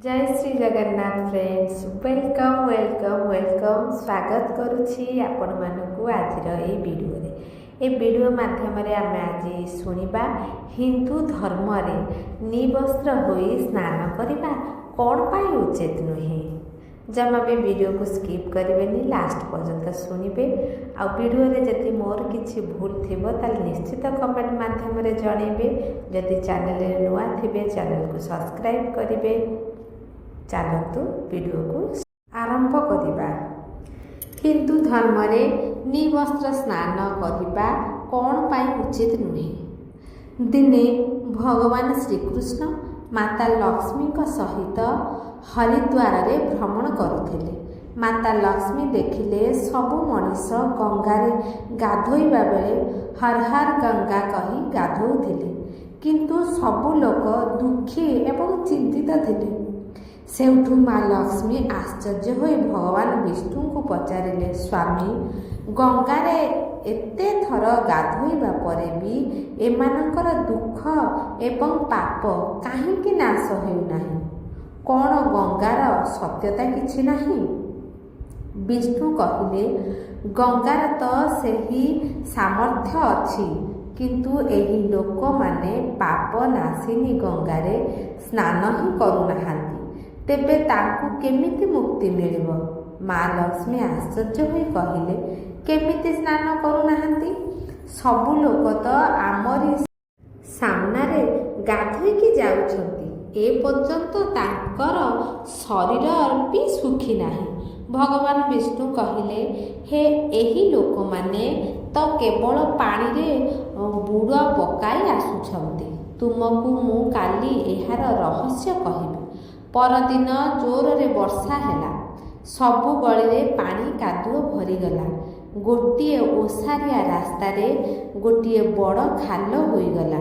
जय Shri Jagannath friends, welcome welcome welcome. स्वागत करुछि आपण मानकु आजिर ए वीडियो रे। ए वीडियो माध्यम रे आमे आज सुनिबा हिंदू धर्म रे निवस्त्र होई स्नान करिबा कोन पाई उचित नुहे। जमा भी वीडियो को स्किप करेंगे, लास्ट पर्यंत शुणिबे। आ वीडियो रे जदि मोर किछि भूल थिबो ताल निश्चित कमेंट माध्यम रे जणेबे। जदि चैनल रे नुआ थिबे चैनल को सब्सक्राइब करिवे। चलतु वीडियो को आरंभ करिबा। हिंदू धर्म रे निवस्त्र स्नान करिबा कोन पाई उचित नुहे। दिने भगवान श्रीकृष्ण माता लक्ष्मी सहित हरिद्वार रे भ्रमण करुथिले। माता लक्ष्मी देखिले सबु मनीष गंगारे गाधोइबा बेले हर हर गंगा कही गाधोउथिले, किंतु सबु लोक दुखी एवं चिंतित थिले। सेउठु माँ लक्ष्मी आश्चर्य होई भगवान विष्णु को पचारिले, स्वामी गंगारे एते थर गाधोइबा परे भी एमानकर दुख एवं पाप काहींकि नाश हेउनाही? कौन गंगार सत्यता किछि नाही? विष्णु कहिले, गंगार तो सेही सामर्थ्य अछि, किंतु एही लोक माने पाप नाशिनी गंगारे स्नान ही करुनाहांती। तेबे तांकु केमिति मुक्ति मिलिबो? माँ लक्ष्मी आश्चर्य होई कहिले, केमिति स्नान करुनाहांती? सबु लोक तो आमरी सामनारे गाधोइकी जाउछंती, ए पर्यंत तांकर शरीर भी सुखी नाही। भगवान विष्णु कहिले, हे एही लोक माने तो केवल पानी रे बुड़ पकाई आसुछंती। तुमको मु काली एहार रहस्य कहिबी। परदिन जोर रे वर्षा हेला, सबु गली रे पानी कादुओ भरीगला। गोटिए ओसारिया रास्ता रे गोटिए बड़ खाल होईगला।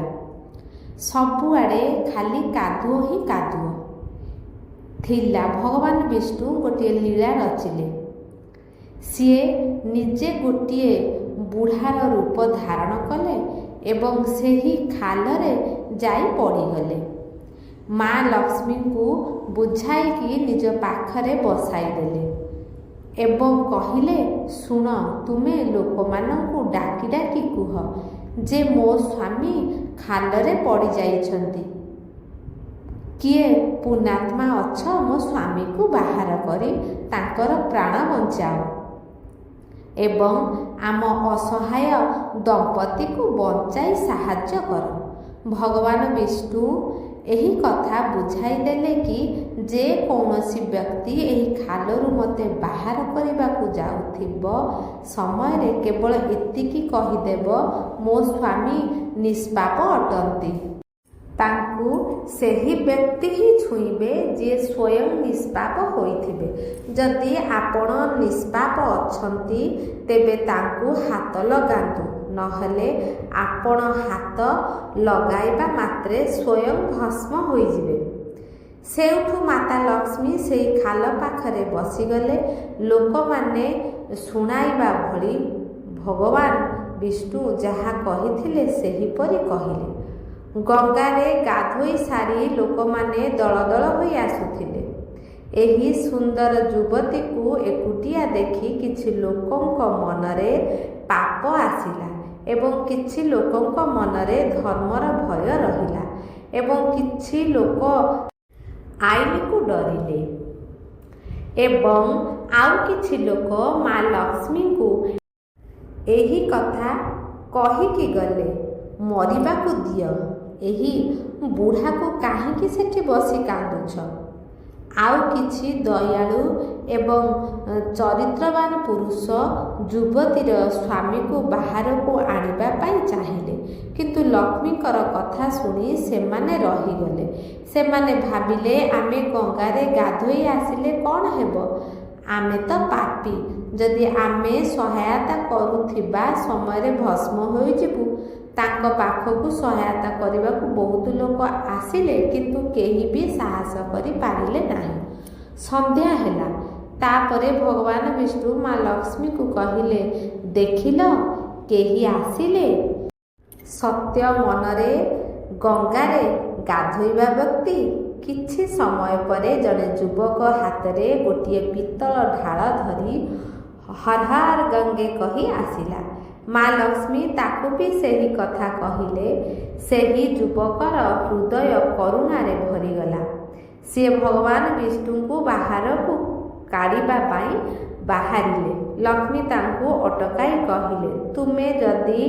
सबुआड़े खाली कादुओ ही कादुओ थिला। भगवान विष्णु गोटिए लीला रचिले। सीए निजे गोटिए बुढ़ार रूप धारण कले एवं सेही खालरे जाई पड़ीगले। माँ लक्ष्मी को बुझाई निज पाखरे बसाई देले एवं कहिले, शुण तुमे लोक मानकु डाकी डाकी कुह जे मो स्वामी खालरे पड़ी जाइछंती। किए पुण्यात्मा अछ मो स्वामी को बाहर करी तांकर प्राण बंचाओ एवं आम असहाय दंपति को बंचाई साहाय्य कर। भगवान विष्णु एही कथा बुझाई देले कि जे कौनसी व्यक्ति एही खालरू मते बाहर करबाकू जाउथिबो समय रे केवल एतिकी कहिदेब, मो स्वामी निष्पाप अटंती। तांकु सेही व्यक्ति ही छुईबे जे स्वयं निष्पाप होइथिबे। जदि आपण निष्पाप अछंती तेबे तांकु हाथ लगांतु, नहले आपण हाथ लगाइबा मात्रे स्वयं भस्म होइजिबे। सेउठु माता लक्ष्मी सेही खाल पाखरे बसीगले। लोक माने शुणाइबा भली भगवान विष्णु जहा कहिथिले सेहीपरि कहिले। गंगारे गाधोई सारी लोक माने दल दल होई आसुथिले। एही सुंदर युवती को एकुटिया देखि किछि लोकंक मनरे पाप आसिला एवं किछि लोकंक मनरे धर्मर भय रहिला एवं किछि लोक आईन को डरिले एवं आउ किछि लोक माँ लक्ष्मी को एही कथा कहिकी गले, मरिबाकू दियो, एही बुढ़ा को काहींकि सेठी बसी कांदुछ। आउ किछि दयालु एवं चरित्रवान पुरुष युवतीर स्वामी को बाहर को आनिबा पाई चाहिए, किंतु लक्ष्मीकर कथा सुनी सेमाने रहीगले। सेमाने भाबिले, आमे गंगारे गाधोई आसिले कौन हेबो? आमे तो पापी, जदि आमे सहायता करुथिबा समय भस्म होई जिबु। तांको पाखकु सहायता करबाकू बहुत लोक आसिले, किंतु केही भी साहस करि पारिले नाही। संध्या हेला, तापरे भगवान विष्णु माँ लक्ष्मी को कहिले, देखिल केही आसिले? सत्य मनरे गंगारे गाधोइबा व्यक्ति କିଛି ସମୟ ପରେ ଜଣେ ଯୁବକ ହାତରେ ଗୋଟିଏ ପିତ୍ତଳ ଢାଳ ଧରି ହର ହର ଗଙ୍ଗେ କହି ଆସିଲା। ମା ଲକ୍ଷ୍ମୀ ତାକୁ ବି ସେହି କଥା କହିଲେ। ସେହି ଯୁବକର ହୃଦୟ କରୁଣାରେ ଭରିଗଲା। ସିଏ ଭଗବାନ ବିଷ୍ଣୁଙ୍କୁ ବାହାରକୁ କାଢ଼ିବା ପାଇଁ ବାହାରିଲେ। ଲକ୍ଷ୍ମୀ ତାଙ୍କୁ ଅଟକାଇ କହିଲେ, ତୁମେ ଯଦି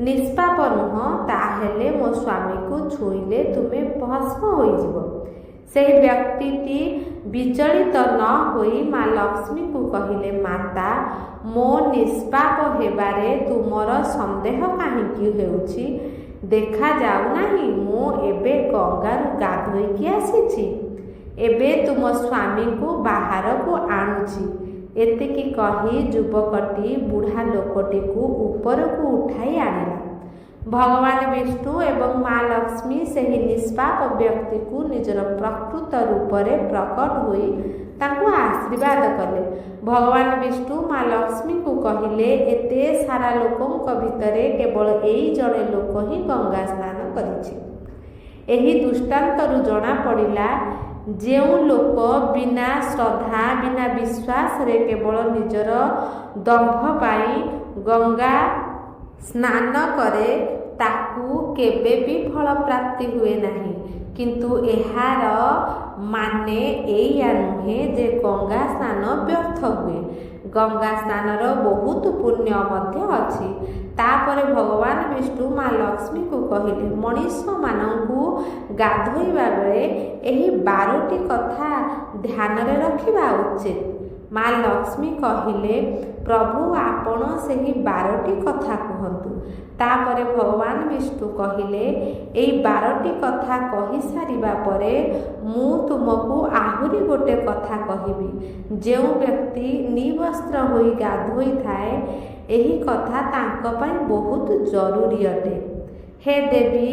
ନିଷ୍ପାପ ନୁହଁ ତାହେଲେ ମୋ ସ୍ୱାମୀକୁ ଛୁଇଁଲେ ତୁମେ ଭସ୍ମ ହୋଇଯିବ। ସେହି ବ୍ୟକ୍ତିଟି ବିଚଳିତ ନ ହୋଇ ମା ଲକ୍ଷ୍ମୀଙ୍କୁ କହିଲେ, ମାତା, ମୋ ନିଷ୍ପାପ ହେବାରେ ତୁମର ସନ୍ଦେହ କାହିଁକି ହେଉଛି? ଦେଖାଯାଉନାହିଁ ମୁଁ ଏବେ ଗଙ୍ଗାରୁ ଗାଧୋଇକି ଆସିଛି। ଏବେ ତୁମ ସ୍ୱାମୀଙ୍କୁ ବାହାରକୁ ଆଣୁଛି। ଏତିକି କହି ଯୁବକଟି ବୁଢ଼ା ଲୋକଟିକୁ ଉପରକୁ ଉଠାଇ ଆଣିଲା। ଭଗବାନ ବିଷ୍ଣୁ ଏବଂ ମା ଲକ୍ଷ୍ମୀ ସେହି ନିଷ୍ପାପ ବ୍ୟକ୍ତିକୁ ନିଜର ପ୍ରକୃତ ରୂପରେ ପ୍ରକଟ ହୋଇ ତାଙ୍କୁ ଆଶୀର୍ବାଦ କଲେ। ଭଗବାନ ବିଷ୍ଣୁ ମା ଲକ୍ଷ୍ମୀଙ୍କୁ କହିଲେ, ଏତେ ସାରା ଲୋକଙ୍କ ଭିତରେ କେବଳ ଏଇ ଜଣେ ଲୋକ ହିଁ ଗଙ୍ଗା ସ୍ନାନ କରିଛି। ଏହି ଦୃଷ୍ଟାନ୍ତରୁ ଜଣାପଡ଼ିଲା, ଯେଉଁ ଲୋକ ବିନା ଶ୍ରଦ୍ଧା ବିନା ବିଶ୍ୱାସରେ କେବଳ ନିଜର ଦମ୍ଭ ପାଇଁ ଗଙ୍ଗା ସ୍ନାନ କରେ ତାକୁ କେବେ ବି ଫଳ ପ୍ରାପ୍ତି ହୁଏ ନାହିଁ। କିନ୍ତୁ ଏହାର ମାନେ ଏଇଆ ନୁହେଁ ଯେ ଗଙ୍ଗା ସ୍ନାନ ବ୍ୟର୍ଥ ହୁଏ। ଗଙ୍ଗା ସ୍ନାନର ବହୁତ ପୁଣ୍ୟ ମଧ୍ୟ ଅଛି। ତାପରେ ଭଗବାନ ବିଷ୍ଣୁ ମା ଲକ୍ଷ୍ମୀଙ୍କୁ କହିଲେ, ମଣିଷମାନଙ୍କୁ ଗାଧୋଇବା ବେଳେ ଏହି 12ଟି କଥା ଧ୍ୟାନରେ ରଖିବା ଉଚିତ। ମା ଲକ୍ଷ୍ମୀ କହିଲେ, ପ୍ରଭୁ ଆପଣ ସେହି 12ଟି କଥା କୁହନ୍ତୁ। ତାପରେ ଭଗବାନ ବିଷ୍ଣୁ କହିଲେ, ଏଇ 12ଟି କଥା କହିସାରିବା ପରେ ମୁଁ ତୁମକୁ ଆହୁରି ଗୋଟେ କଥା କହିବି। ଯେଉଁ ବ୍ୟକ୍ତି ନିବସ୍ତ୍ର ହୋଇ ଗାଧୋଇଥାଏ ଏହି କଥା ତାଙ୍କ ପାଇଁ ବହୁତ ଜରୁରୀ ଅଟେ। ହେ ଦେବୀ,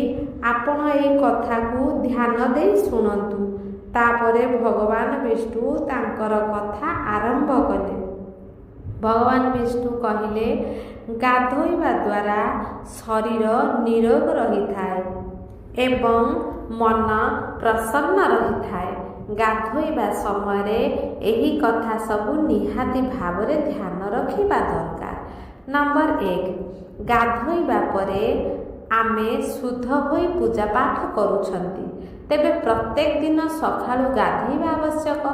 ଆପଣ ଏହି କଥାକୁ ଧ୍ୟାନ ଦେଇ ଶୁଣନ୍ତୁ। ତାପରେ ଭଗବାନ ବିଷ୍ଣୁ ତାଙ୍କର କଥା ଆରମ୍ଭ କଲେ। ଭଗବାନ ବିଷ୍ଣୁ କହିଲେ, ଗାଧୋଇବା ଦ୍ୱାରା ଶରୀର ନିରୋଗ ରହିଥାଏ ଏବଂ ମନ ପ୍ରସନ୍ନ ରହିଥାଏ। ଗାଧୋଇବା ସମୟରେ ଏହି କଥା ସବୁ ନିହାତି ଭାବରେ ଧ୍ୟାନ ରଖିବା ଦରକାର। ନମ୍ବର 1, ଗାଧୋଇବା ପରେ ଆମେ ଶୁଦ୍ଧ ହୋଇ ପୂଜା ପାଠ କରୁଛନ୍ତି, ତେବେ ପ୍ରତ୍ୟେକ ଦିନ ସକାଳୁ ଗାଧୋଇବା ଆବଶ୍ୟକ।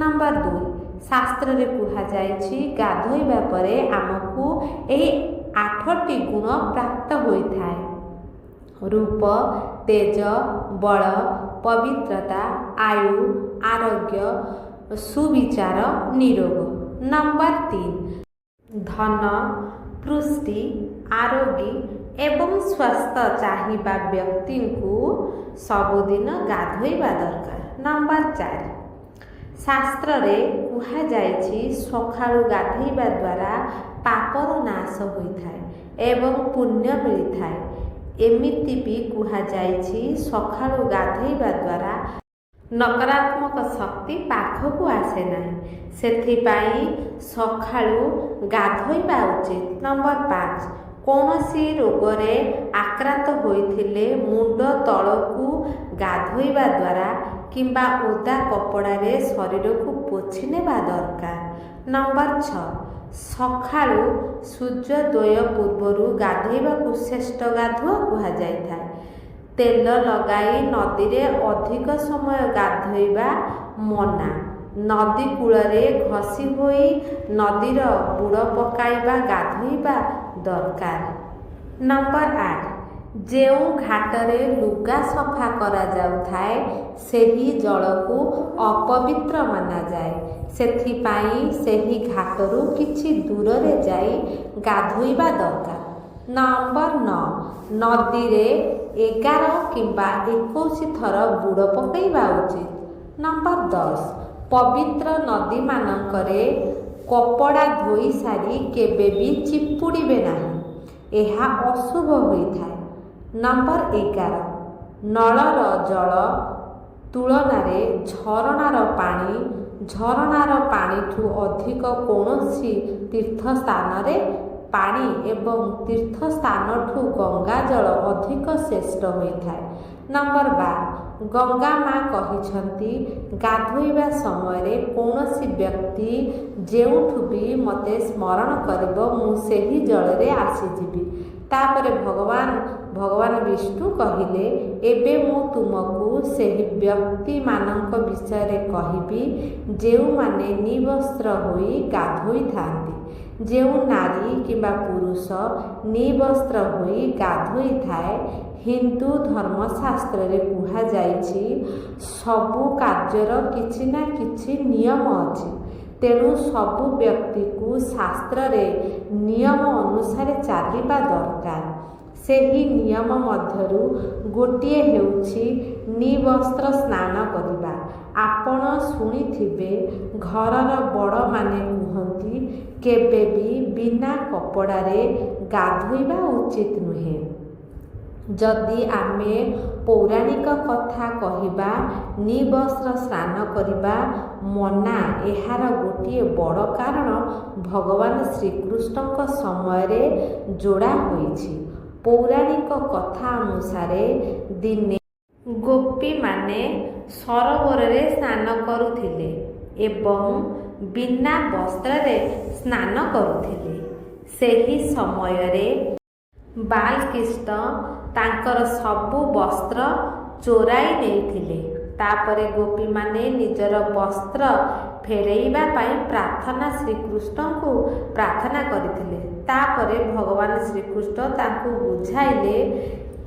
ନମ୍ବର 2, ଶାସ୍ତ୍ରରେ କୁହାଯାଇଛି ଗାଧୋଇବା ପରେ ଆମକୁ ଏହି 8ଟି ଗୁଣ ପ୍ରାପ୍ତ ହୋଇଥାଏ: ରୂପ, ତେଜ, ବଳ, ପବିତ୍ରତା, ଆୟୁ, ଆରୋଗ୍ୟ, ସୁବିଚାର, ନିରୋଗ। ନମ୍ବର 3, ଧନ, ପୁଷ୍ଟି, ଆରୋଗ୍ୟ ଏବଂ ସ୍ୱାସ୍ଥ୍ୟ ଚାହିଁବା ବ୍ୟକ୍ତିଙ୍କୁ ସବୁଦିନ ଗାଧୋଇବା ଦରକାର। ନମ୍ବର 4, ଶାସ୍ତ୍ରରେ କୁହାଯାଇଛି ସକାଳୁ ଗାଧୋଇବା ଦ୍ୱାରା ପାପର ନାଶ ହୋଇଥାଏ ଏବଂ ପୁଣ୍ୟ ମିଳିଥାଏ। ଏମିତି ବି କୁହାଯାଇଛି ସକାଳୁ ଗାଧୋଇବା ଦ୍ୱାରା ନକାରାତ୍ମକ ଶକ୍ତି ପାଖକୁ ଆସେ ନାହିଁ। ସେଥିପାଇଁ ସକାଳୁ ଗାଧୋଇବା ଉଚିତ। ନମ୍ବର 5, କୌଣସି ରୋଗରେ ଆକ୍ରାନ୍ତ ହୋଇଥିଲେ ମୁଣ୍ଡ ତଳକୁ ଗାଧୋଇବା ଦ୍ୱାରା କିମ୍ବା ଓଦା କପଡ଼ାରେ ଶରୀରକୁ ପୋଛି ନେବା ଦରକାର। ନମ୍ବର 6, ସକାଳୁ ସୂର୍ଯ୍ୟୋଦୟ ପୂର୍ବରୁ ଗାଧୋଇବାକୁ ଶ୍ରେଷ୍ଠ ଗାଧୁଆ କୁହାଯାଇଥାଏ। ତେଲ ଲଗାଇ ନଦୀରେ ଅଧିକ ସମୟ ଗାଧୋଇବା ମନା। ନଦୀ କୂଳରେ ଘଷି ହୋଇ ନଦୀର ବୁଡ଼ ପକାଇବା ଗାଧୋଇବା ଦରକାର। ନମ୍ବର 8, ଯେଉଁ ଘାଟରେ ଲୁଗା ସଫା କରାଯାଉଥାଏ ସେହି ଜଳକୁ ଅପବିତ୍ର ମନାଯାଏ। ସେଥିପାଇଁ ସେହି ଘାଟରୁ କିଛି ଦୂରରେ ଯାଇ ଗାଧୋଇବା ଦରକାର। ନମ୍ବର 9, ନଦୀରେ 11 କିମ୍ବା 21 ଥର ବୁଡ଼ ପକାଇବା ଉଚିତ। ନମ୍ବର 10, ପବିତ୍ର ନଦୀମାନଙ୍କରେ କପଡ଼ା ଧୋଇ ସାରି କେବେ ବି ଚିପୁଡ଼ିବେ ନାହିଁ, ଏହା ଅଶୁଭ ହୋଇଥାଏ। ନମ୍ବର 11, ନଳର ଜଳ ତୁଳନାରେ ଝରଣାର ପାଣିଠୁ ଅଧିକ କୌଣସି ତୀର୍ଥସ୍ଥାନରେ ପାଣି ଏବଂ ତୀର୍ଥସ୍ଥାନଠୁ ଗଙ୍ଗା ଜଳ ଅଧିକ ଶ୍ରେଷ୍ଠ ହୋଇଥାଏ। ନମ୍ବର 12, गंगा माँ कहिछंती गाधोइबा समय कौनसी व्यक्ति जेउठु भी मते स्मरण करिब मु सेही जलरे आसीजिबि। तापरे भगवान विष्णु कहिले एबे मु तुमको सेही व्यक्ति मानक विषय कहिबि जेउमाने निवस्त्र होई गाधोई थांती। जेउ नारी किंबा पुरुष निवस्त्र होई गाधोई थाए हिंदू धर्मशास्त्र रे कुहा जाइछि सबु कार्यर किछि ना किछि नियम अछि। तेणु सबु व्यक्ति को शास्त्र रे नियम अनुसार चलिबा दरकार। सेही नियम मध्यरु गोटिए हेउछि निवस्त्र स्नान करिबा। आपण शुणिथिबे घरर बड़ माने कुहंती केबे भी बिना कपड़ारे गाधोइबा उचित नुहे। जदि आमे पौराणिक कथा कहिबा निवस्त्र स्नान करिबा मना एहार गोटिए बड़ कारण भगवान श्रीकृष्णक समय रे जोड़ा होइछि। पौराणिक कथा अनुसारे दिने गोपी माने सरोवर रे स्नान करुथिले एवं बिना वस्त्र रे स्नान करुथिले। सेही समय रे बालकृष्ण तांकर सबु वस्त्र चोराई नेइथिले। तापरे गोपी माने निजर वस्त्र फेरेइबा पाई प्रार्थना श्रीकृष्ण को प्रार्थना करिथिले। तापरे भगवान श्रीकृष्ण तांको बुझाइले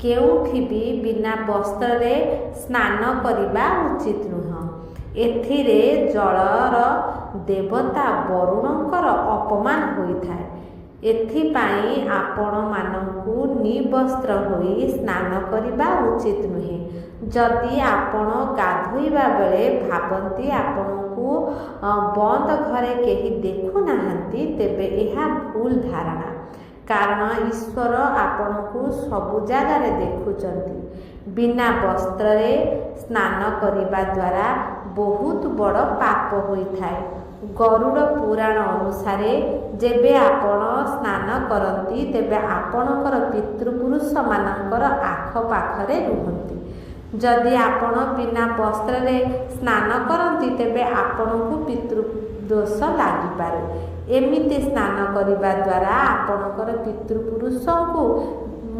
केउठी भी बिना वस्त्र रे स्नान करिबा उचित नुह। एथिरे जलर देवता वरुणकर अपमान होइथाए। एथिपाई आपण मानकु निवस्त्र होई स्नान करिबा उचित नुहे। जदि आपण गाधोइबा बेले भाबंती आपणकु बंद घरे केही देखु नाहंती तेबे एहा भूल धारणा। कारण ईश्वर आपणकु सबु जागारे देखुचंती। बिना वस्त्र रे स्नान करिबा द्वारा बहुत बड़ पाप होइथाए। गरुड़ पुराण अनुसारे जेबे आपण स्नान करती तेबे आपणकर पितृपुरुष मानकर आख पाखरे रुहंती। जदि आपण बिना वस्त्र रे स्नान करती तेबे आपणकु पितृदोष लागि पारे। एमिति स्नान करिबा द्वारा आपणकर पितृपुरुष को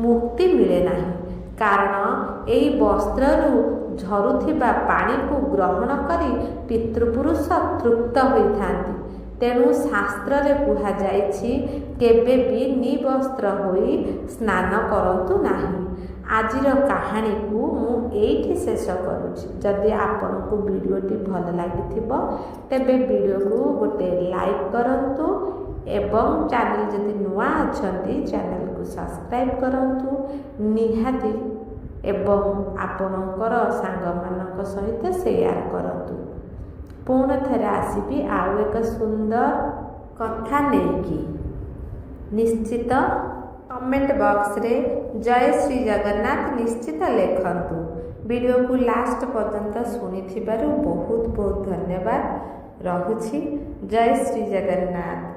मुक्ति मिले नाही। कारण एही वस्त्ररु झरुथिबा पानी को ग्रहण करी पितृपुरुष तृप्त होइथांती। तेणु शास्त्र रे कुहा जाइछि केबे भी निवस्त्र होई स्नान करंतु नाही। आजिर कहानी को मु एठी शेष करूछि। जदि आपनको वीडियोटी भल लागिथिबो तेबे वीडियो को गोटे लाइक करंतु एवं चैनल जदि नुआ अछंती चैनल को सब्सक्राइब करंतु निहाती एवं आपणकर सांगमानक सहित शेयर करंतु। पुणे थरे आसीबी आउ एक सुंदर कथा नेकी। निश्चित कमेंट बॉक्स रे जय श्री जगन्नाथ निश्चित लेखंतु। वीडियो को लास्ट पर्यंत सुनिथिबारु बहुत बहुत धन्यवाद रहुछि। जय श्री जगन्नाथ।